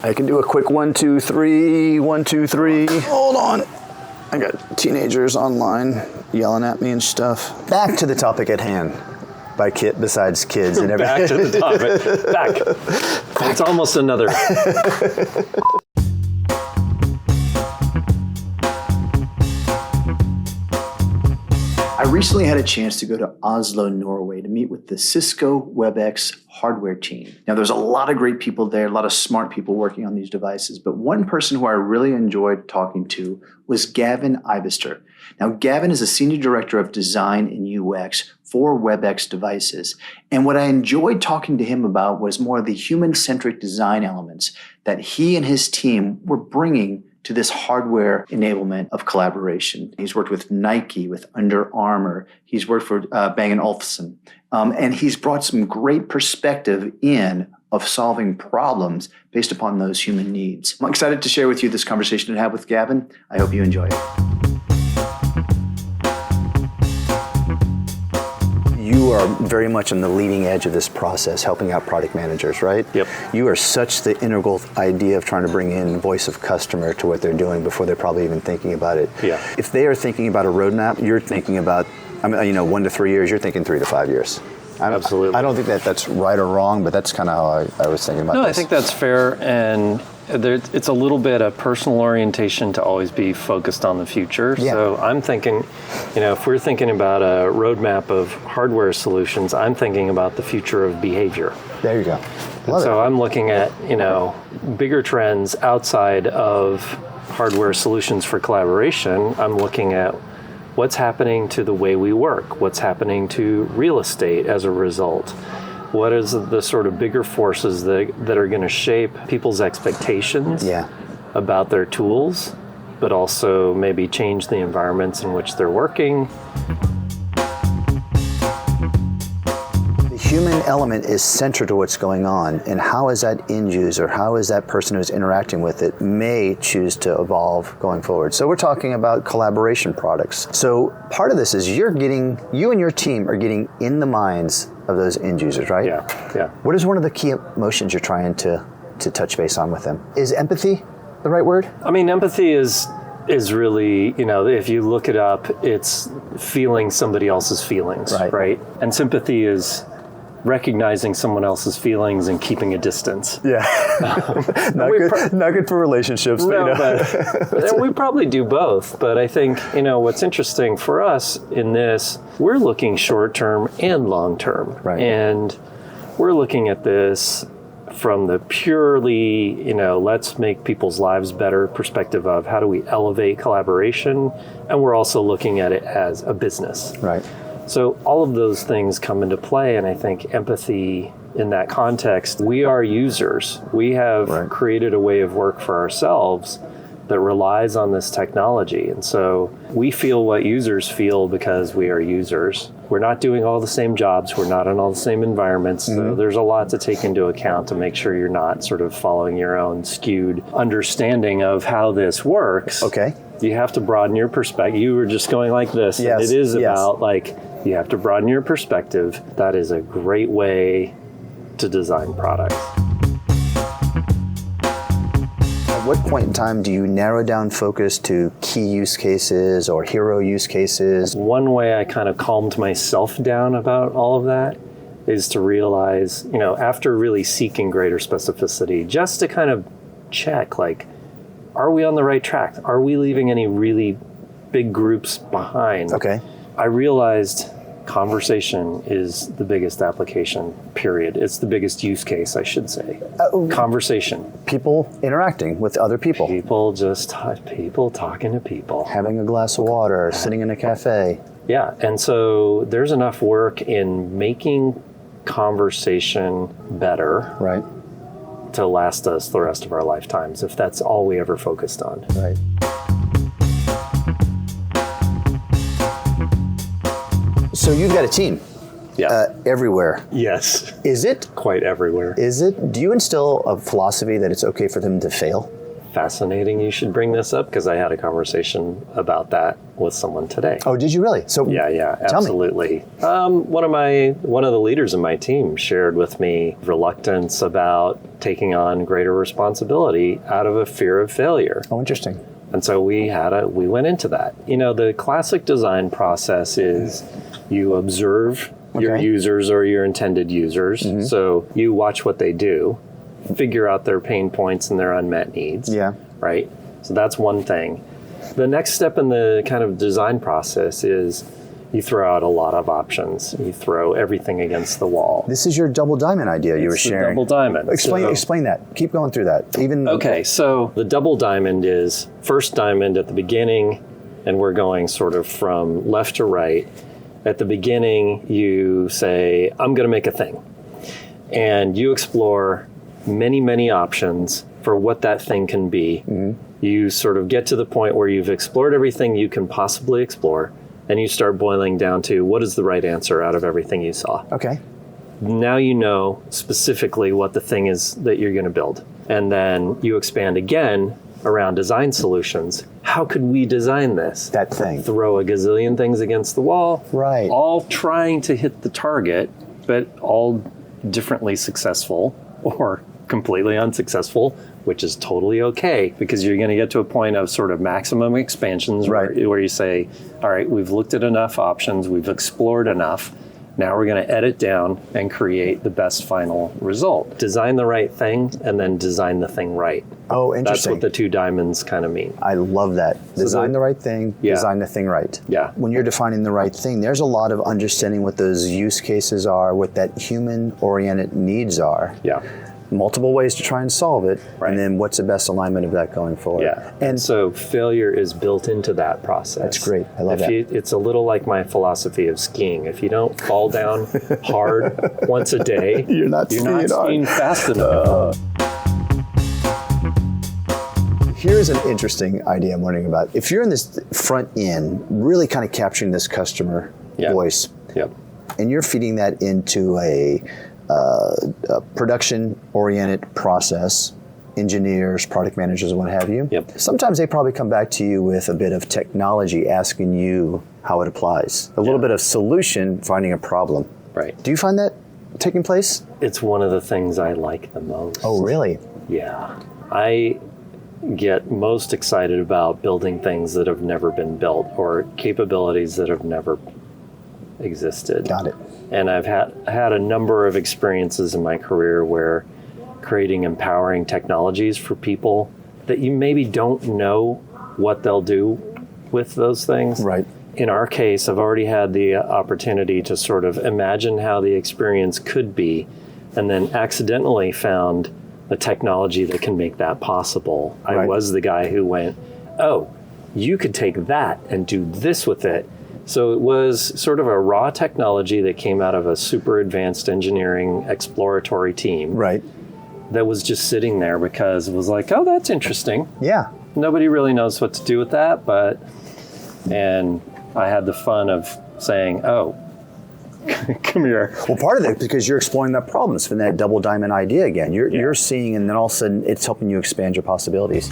I can do a quick 1, 2, 3, 1, 2, 3. Hold on. I got teenagers online yelling at me and stuff. Back to the topic at hand. By kid, besides kids and everything. Back to the topic. Back. It's almost another. I recently had a chance to go to Oslo, Norway to meet with the Cisco Webex hardware team. Now, there's a lot of great people there, a lot of smart people working on these devices, but one person who I really enjoyed talking to was Gavin Ivester. Now, Gavin is a Senior Director of Design and UX for Webex Devices. And what I enjoyed talking to him about was more of the human-centric design elements that he and his team were bringing to this hardware enablement of collaboration. He's worked with Nike, with Under Armour. He's worked for Bang & Olufsen. And he's brought some great perspective in of solving problems based upon those human needs. I'm excited to share with you this conversation I had with Gavin. I hope you enjoy it. You are very much on the leading edge of this process, helping out product managers, right? Yep. You are such the integral idea of trying to bring in voice of customer to what they're doing before they're probably even thinking about it. Yeah. If they are thinking about a roadmap, you're thinking about, 1 to 3 years, you're thinking 3 to 5 years. Absolutely. I don't think that's right or wrong, but that's kind of how I was thinking about this. No, I think that's fair, and it's a little bit of personal orientation to always be focused on the future. Yeah. So I'm thinking, if we're thinking about a roadmap of hardware solutions, I'm thinking about the future of behavior. There you go. So I'm looking at, bigger trends outside of hardware solutions for collaboration. I'm looking at what's happening to the way we work, what's happening to real estate as a result. What is the sort of bigger forces that are going to shape people's expectations about their tools, but also maybe change the environments in which they're working? Human element is central to what's going on, and how is that end user, how is that person who's interacting with it may choose to evolve going forward. So we're talking about collaboration products. So part of this is you and your team are getting in the minds of those end users, right? Yeah. What is one of the key emotions you're trying to touch base on with them? Is empathy the right word? I mean, empathy is really, if you look it up, it's feeling somebody else's feelings, right? And sympathy is recognizing someone else's feelings and keeping a distance. Yeah. Not good for relationships. But we probably do both. But I think, what's interesting for us in this, we're looking short-term and long-term. Right. And we're looking at this from the purely, let's make people's lives better perspective of how do we elevate collaboration. And we're also looking at it as a business. Right. So all of those things come into play, and I think empathy in that context, we are users. We have created a way of work for ourselves that relies on this technology. And so we feel what users feel because we are users. We're not doing all the same jobs. We're not in all the same environments. So there's a lot to take into account to make sure you're not sort of following your own skewed understanding of how this works. Okay. You have to broaden your perspective. You were just going like this. Yes. And it is about you have to broaden your perspective. That is a great way to design products. At what point in time do you narrow down focus to key use cases or hero use cases? One way I kind of calmed myself down about all of that is to realize, after really seeking greater specificity, just to kind of check, are we on the right track? Are we leaving any really big groups behind? Okay. I realized conversation is the biggest application, period. It's the biggest use case, I should say. Conversation. People interacting with other people. People talking to people. Having a glass of water, sitting in a cafe. Yeah, and so there's enough work in making conversation better. Right. To last us the rest of our lifetimes, if that's all we ever focused on. Right. So you've got a team. Yeah. Everywhere. Yes. Is it? Quite everywhere. Is it? Do you instill a philosophy that it's okay for them to fail? fascinating you should bring this up, because I had a conversation about that with someone today. Oh, did you really? So Yeah, absolutely. One of the leaders in my team shared with me reluctance about taking on greater responsibility out of a fear of failure. Oh, interesting. And so we went into that. You know, the classic design process is you observe your users or your intended users. So you watch what they do, figure out their pain points and their unmet needs. Yeah. Right? So that's one thing. The next step in the kind of design process is you throw out a lot of options. You throw everything against the wall. This is your double diamond idea you were sharing. Double diamond. Explain that. Keep going through that. Okay, so the double diamond is first diamond at the beginning, and we're going sort of from left to right. At the beginning, you say, I'm going to make a thing. And you explore many, many options for what that thing can be. You sort of get to the point where you've explored everything you can possibly explore, and you start boiling down to what is the right answer out of everything you saw. Okay. Now you know specifically what the thing is that you're going to build. And then you expand again around design solutions. How could we design this? That thing. Throw a gazillion things against the wall. Right. All trying to hit the target, but all differently successful or completely unsuccessful, which is totally okay, because you're going to get to a point of sort of maximum expansions where you say, all right, we've looked at enough options, we've explored enough. Now we're going to edit down and create the best final result. Design the right thing and then design the thing right. Oh, interesting. That's what the two diamonds kind of mean. I love that. Design the right thing, design the thing right. Yeah. When you're defining the right thing, there's a lot of understanding what those use cases are, what that human-oriented needs are. Yeah. Multiple ways to try and solve it, Right. and then what's the best alignment of that going forward. Yeah. And So failure is built into that process. That's great. I love that. It's a little like my philosophy of skiing. If you don't fall down hard once a day, You're not skiing fast enough. Here's an interesting idea I'm wondering about. If you're in this front end, really kind of capturing this customer voice, Yep. and you're feeding that into a production-oriented process, engineers, product managers, and what have you. Yep. Sometimes they probably come back to you with a bit of technology, asking you how it applies. A little bit of solution, finding a problem. Right. Do you find that taking place? It's one of the things I like the most. Oh, really? Yeah. I get most excited about building things that have never been built or capabilities that have never existed. Got it. And I've had a number of experiences in my career where creating empowering technologies for people that you maybe don't know what they'll do with those things. Right. In our case, I've already had the opportunity to sort of imagine how the experience could be, and then accidentally found a technology that can make that possible. Right. I was the guy who went, oh, you could take that and do this with it. So it was sort of a raw technology that came out of a super advanced engineering exploratory team. Right. That was just sitting there because it was like, oh, that's interesting. Yeah. Nobody really knows what to do with that, and I had the fun of saying, oh, come here. Well, part of it because you're exploring that problem. It's been that double diamond idea again. You're seeing, and then all of a sudden it's helping you expand your possibilities.